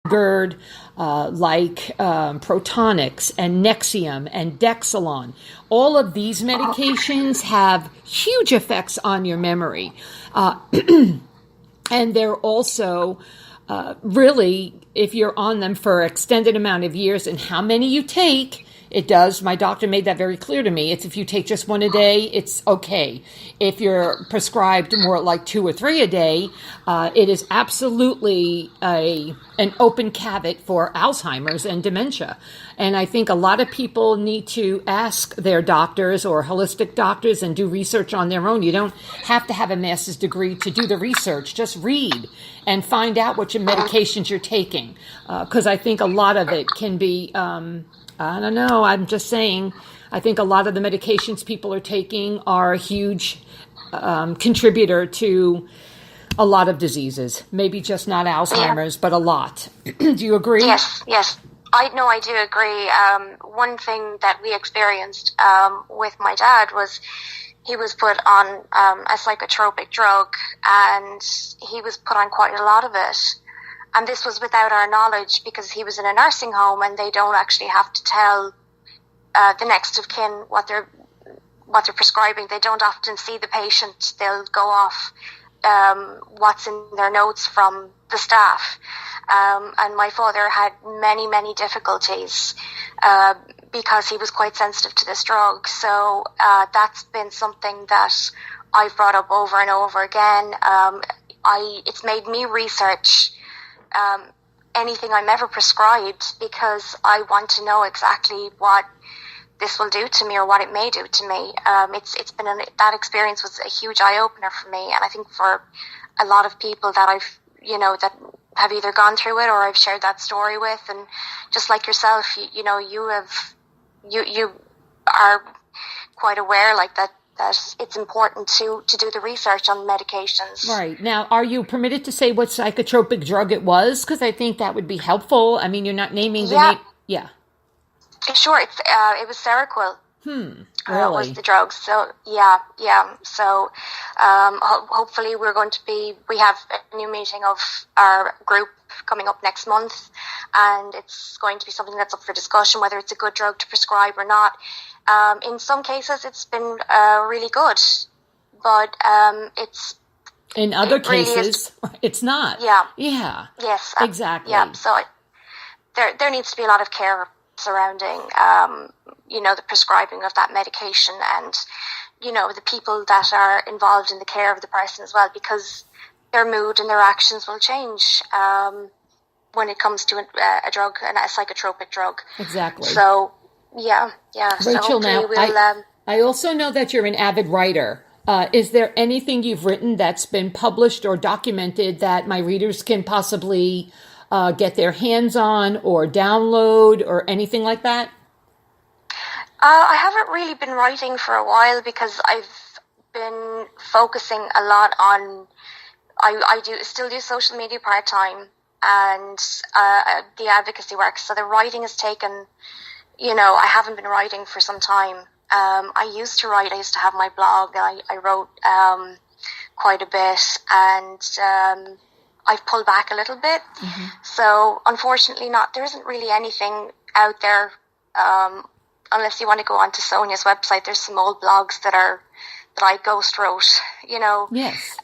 GERD, like Protonix and Nexium and Dexalon. All of these medications have huge effects on your memory. And they're also really, if you're on them for an extended amount of years, and how many you take, it does. My doctor made that very clear to me. It's if you take just one a day, it's okay. If you're prescribed more like 2 or 3 a day, it is absolutely an open caveat for Alzheimer's and dementia. And I think a lot of people need to ask their doctors or holistic doctors and do research on their own. You don't have to have a master's degree to do the research. Just read and find out what your medications you're taking. Because I think a lot of it can be... I don't know. I'm just saying, I think a lot of the medications people are taking are a huge contributor to a lot of diseases. Maybe just not Alzheimer's, but a lot. Do you agree? Yes. I do agree. One thing that we experienced with my dad was he was put on a psychotropic drug, and he was put on quite a lot of it. And this was without our knowledge, because he was in a nursing home and they don't actually have to tell the next of kin what they're prescribing. They don't often see the patient. They'll go off what's in their notes from the staff. And my father had many difficulties because he was quite sensitive to this drug. So that's been something that I've brought up over and over again. It's made me research anything I'm ever prescribed, because I want to know exactly what this will do to me or what it may do to me. It's been that experience was a huge eye opener for me, and I think for a lot of people that I've that have either gone through it or I've shared that story with, and just like yourself, you are quite aware like that it's important to do the research on medications. Right. Now, are you permitted to say what psychotropic drug it was? Because I think that would be helpful. I mean, you're not naming the name. Yeah. Sure. It was Seroquel. Really? Was the drug. So, yeah. So, hopefully we have a new meeting of our group coming up next month, and it's going to be something that's up for discussion, whether it's a good drug to prescribe or not. In some cases, it's been really good, but in other cases, it's not. Yeah. Yes. Exactly. Yeah. So there needs to be a lot of care surrounding, the prescribing of that medication, and the people that are involved in the care of the person as well, because their mood and their actions will change when it comes to a drug, and a psychotropic drug. Exactly. So. Yeah. Rachel, now, I also know that you're an avid writer. Is there anything you've written that's been published or documented that my readers can possibly get their hands on or download or anything like that? I haven't really been writing for a while, because I've been focusing a lot on, I still do social media part-time, and the advocacy work. So the writing has taken... I haven't been writing for some time. I used to write. I used to have my blog, and I wrote quite a bit, and I've pulled back a little bit. Mm-hmm. So unfortunately, there isn't really anything out there, unless you want to go onto Sonia's website. There's some old blogs that I ghost wrote. Yes.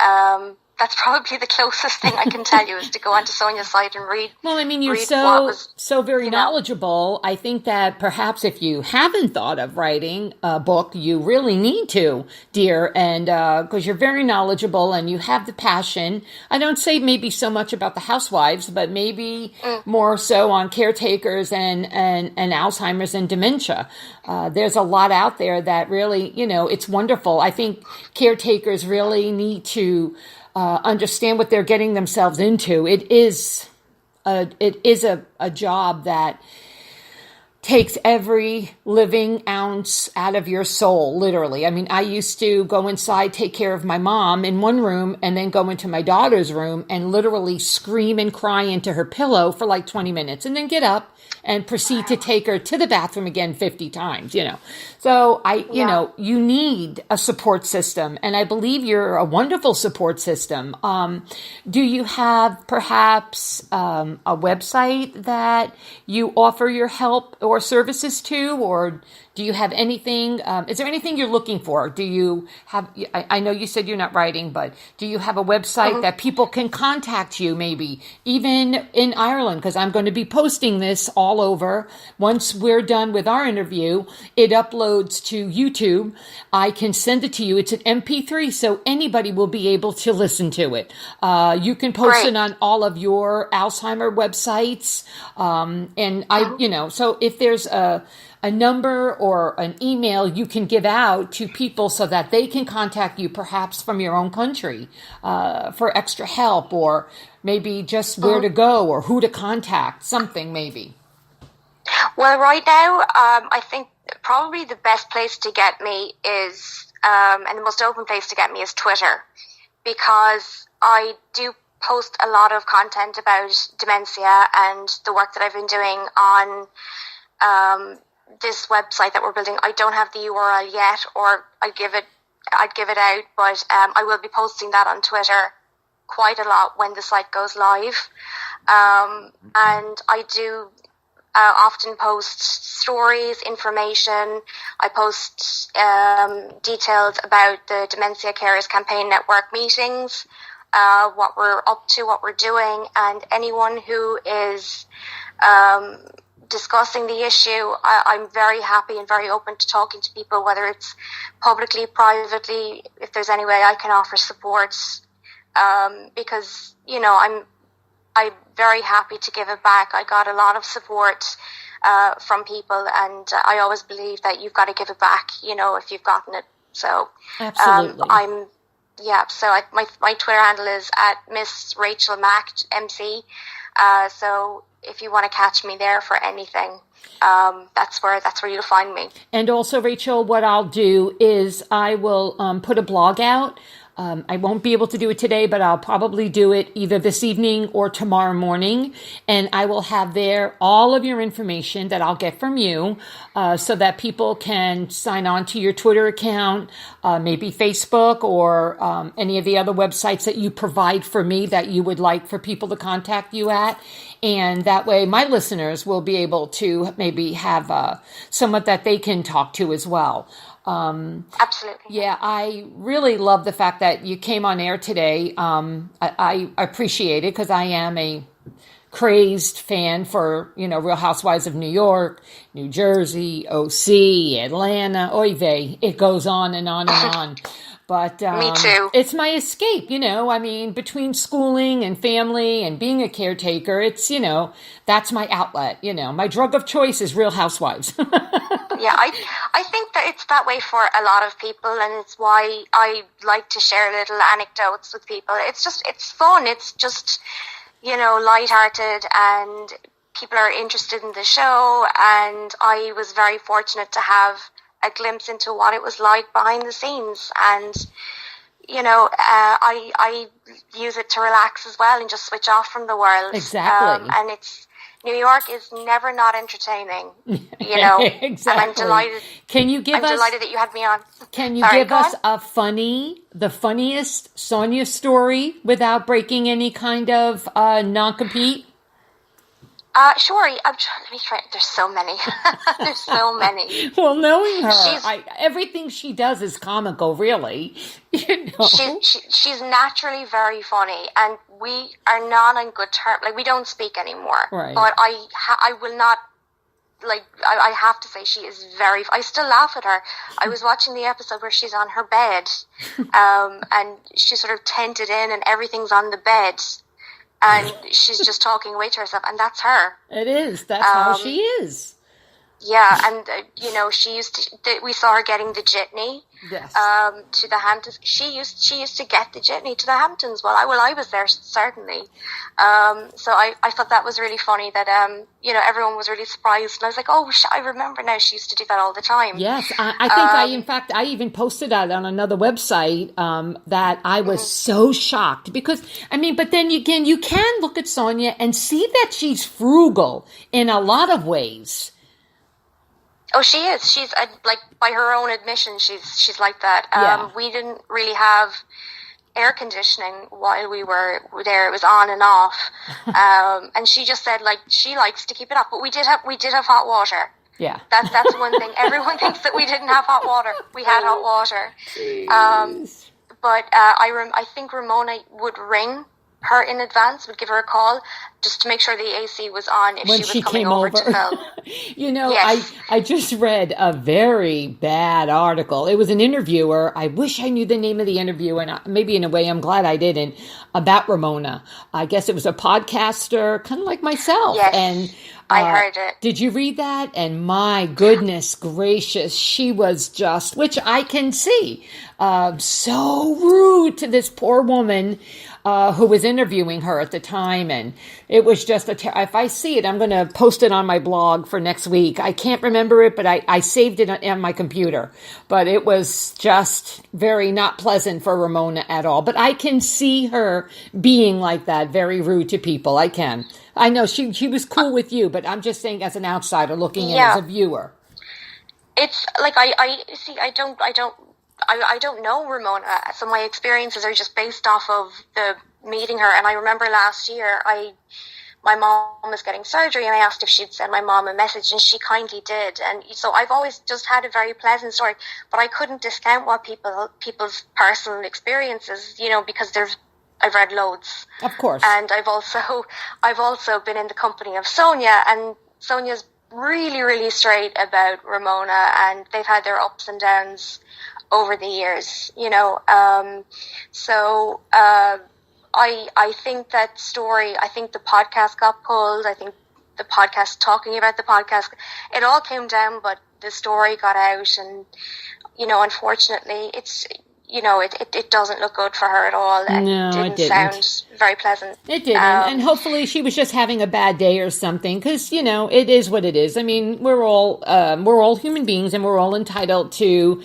That's probably the closest thing I can tell you, is to go onto Sonia's site and read. Well, I mean, you're so very knowledgeable. I think that perhaps if you haven't thought of writing a book, you really need to, dear, and because you're very knowledgeable and you have the passion. I don't say maybe so much about the housewives, but maybe more so on caretakers and Alzheimer's and dementia. There's a lot out there that really, it's wonderful. I think caretakers really need to understand what they're getting themselves into. It is a job that takes every living ounce out of your soul, literally. I mean, I used to go inside, take care of my mom in one room, and then go into my daughter's room and literally scream and cry into her pillow for like 20 minutes, and then get up and proceed to take her to the bathroom again 50 times, So you need a support system, and I believe you're a wonderful support system. Do you have perhaps a website that you offer your help or services to, or do you have anything? Is there anything you're looking for? Do you have? I know you said you're not writing, but do you have a website that people can contact you? Maybe even in Ireland, because I'm going to be posting this all over. Once we're done with our interview, it uploads to YouTube. I can send it to you. It's an MP3, so anybody will be able to listen to it. You can post it on all of your Alzheimer websites, So if there's a number or an email you can give out to people so that they can contact you, perhaps from your own country, for extra help, or maybe just where to go or who to contact, something maybe. Well, right now, I think probably the best place to get me is, and the most open place to get me is Twitter, because I do post a lot of content about dementia and the work that I've been doing on this website that we're building. I don't have the URL yet, or I'd give it out, but I will be posting that on Twitter quite a lot when the site goes live. And I do often post stories, information. I post details about the Dementia Carers Campaign Network meetings, what we're up to, what we're doing, and anyone who is discussing the issue. I'm very happy and very open to talking to people, whether it's publicly, privately, if there's any way I can offer support, because, I'm very happy to give it back. I got a lot of support from people, and I always believe that you've got to give it back, if you've gotten it. So absolutely. My Twitter handle is at Miss Rachel Mack MC. So if you want to catch me there for anything, that's where you'll find me. And also, Rachel, what I'll do is I will put a blog out. I won't be able to do it today, but I'll probably do it either this evening or tomorrow morning. And I will have there all of your information that I'll get from you, so that people can sign on to your Twitter account, maybe Facebook, or any of the other websites that you provide for me that you would like for people to contact you at. And that way my listeners will be able to maybe have someone that they can talk to as well. Absolutely. Yeah, I really love the fact that you came on air today. I appreciate it, because I am a crazed fan for, Real Housewives of New York, New Jersey, OC, Atlanta, oy vey. It goes on and on and on. But me too. It's my escape, between schooling and family and being a caretaker, it's, that's my outlet. My drug of choice is Real Housewives. Yeah, I think that it's that way for a lot of people, and it's why I like to share little anecdotes with people. It's fun. It's just, lighthearted, and people are interested in the show, and I was very fortunate to have a glimpse into what it was like behind the scenes, and I use it to relax as well and just switch off from the world. Exactly. And New York is never not entertaining, Exactly. And I'm delighted. I'm delighted that you had me on. Can you give us the funniest Sonia story without breaking any kind of non-compete? Sure. Let me try. There's so many. There's so many. Well, knowing her, everything she does is comical, really. She's naturally very funny, and we are not on good terms. Like, we don't speak anymore. Right. But I will not. Like, I have to say, she is very. I still laugh at her. I was watching the episode where she's on her bed, and she's sort of tented in, and everything's on the bed. And she's just talking away to herself, and that's her. It is. That's how she is. Yeah, and she used to. We saw her getting the jitney. Yes. To the Hamptons. She used to get the jitney to the Hamptons. Well, I was there certainly. So I thought that was really funny that everyone was really surprised, and I was like, oh, I remember now. She used to do that all the time. Yes, I think I even posted that on another website that I was so shocked because but then again, you can look at Sonia and see that she's frugal in a lot of ways. Oh, she is. She's like, by her own admission, she's like that. Yeah. We didn't really have air conditioning while we were there. It was on and off. And she just said, like, she likes to keep it up. But we did have hot water. Yeah. That's one thing. Everyone thinks that we didn't have hot water. We had hot water. But I think Ramona would ring her in advance, would give her a call just to make sure the AC was on if when she was coming over to film. Yes. I just read a very bad article. It was an interviewer. I wish I knew the name of the interview, and maybe in a way I'm glad I didn't, about Ramona. I guess it was a podcaster, kind of like myself. Yes, and I heard it. Did you read that? And my goodness gracious, she was just, which I can see, so rude to this poor woman who was interviewing her at the time. And it was just if I see it, I'm going to post it on my blog for next week. I can't remember it, but I saved it on my computer. But it was just very not pleasant for Ramona at all. But I can see her being like that, very rude to people. I can. I know she was cool with you, but I'm just saying as an outsider looking in as a viewer. It's like I don't know Ramona, so my experiences are just based off of the meeting her. And I remember last year, my mom was getting surgery, and I asked if she'd send my mom a message, and she kindly did. And so I've always just had a very pleasant story, but I couldn't discount what people's personal experiences, because I've read loads, of course, and I've also been in the company of Sonia, and Sonia's really, really straight about Ramona, and they've had their ups and downs over the years, So I think that story, I think the podcast got pulled. I think the podcast, talking about the podcast, it all came down, but the story got out, and, unfortunately it doesn't look good for her at all. And it didn't sound very pleasant. It didn't. And hopefully she was just having a bad day or something, because, it is what it is. I mean, we're all human beings, and we're all entitled to,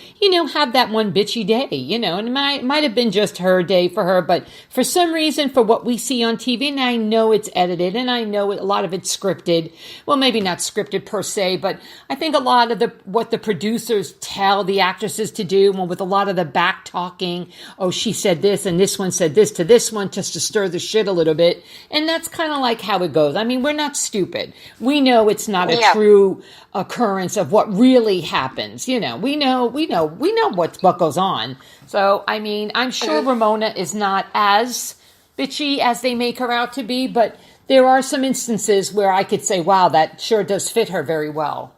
have that one bitchy day, and it might have been just her day for her, but for some reason, for what we see on TV, and I know it's edited, and I know a lot of it's scripted. Well, maybe not scripted per se, but I think a lot of what the producers tell the actresses to do, and with a lot of the back talking, oh, she said this, and this one said this to this one, just to stir the shit a little bit. And that's kind of like how it goes. I mean, we're not stupid. We know it's not a true occurrence of what really happens. We know what goes on. So, I mean, I'm sure Ramona is not as bitchy as they make her out to be, but there are some instances where I could say, wow, that sure does fit her very well.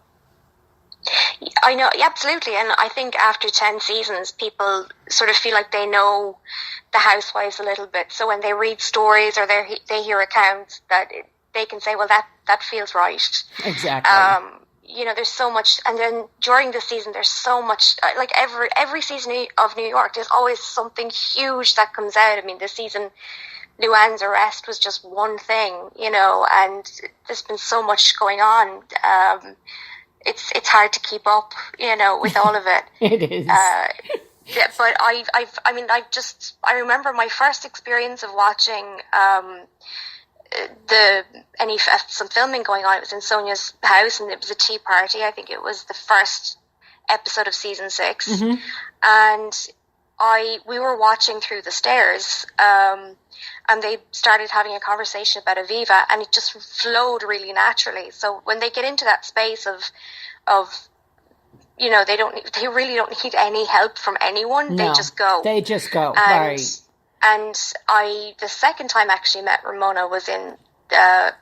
I know, absolutely. And I think after 10 seasons, people sort of feel like they know the housewives a little bit. So when they read stories or they hear accounts, that they can say, well, that feels right. Exactly. There's so much. And then during the season, there's so much, like every season of New York, there's always something huge that comes out. I mean, this season, Luann's arrest was just one thing, and there's been so much going on. It's hard to keep up, with all of it. It is. But I remember my first experience of watching some filming going on. It was in Sonia's house, and it was a tea party. I think it was the first episode of season 6, and we were watching through the stairs. And they started having a conversation about Aviva, and it just flowed really naturally. So when they get into that space of they really don't need any help from anyone. No, they just go. Right. And the second time I actually met Ramona was in the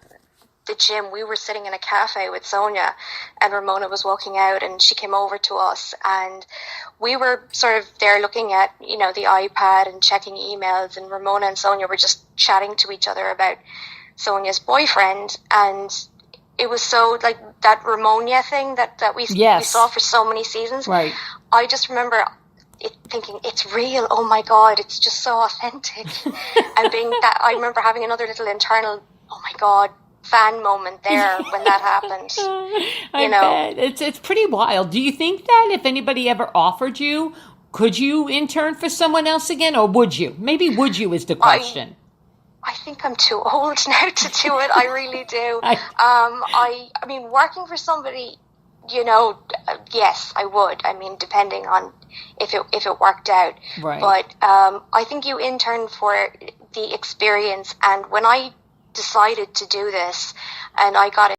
gym. We were sitting in a cafe with Sonia, and Ramona was walking out, and she came over to us, and we were sort of there looking at, the iPad and checking emails, and Ramona and Sonia were just chatting to each other about Sonia's boyfriend, and it was so, like, that Ramonia thing that we saw for so many seasons. Right. I just remember thinking, it's real. Oh my God, it's just so authentic. And I remember having another little internal, oh my God, fan moment there when that happened. I bet. It's pretty wild. Do you think that if anybody ever offered you, could you intern for someone else again, or would you? Maybe would you is the question. I think I'm too old now to do it. I really do. I mean, working for somebody, yes, I would. I mean, depending on if it worked out. Right. But I think you intern for the experience. And when I decided to do this, and I got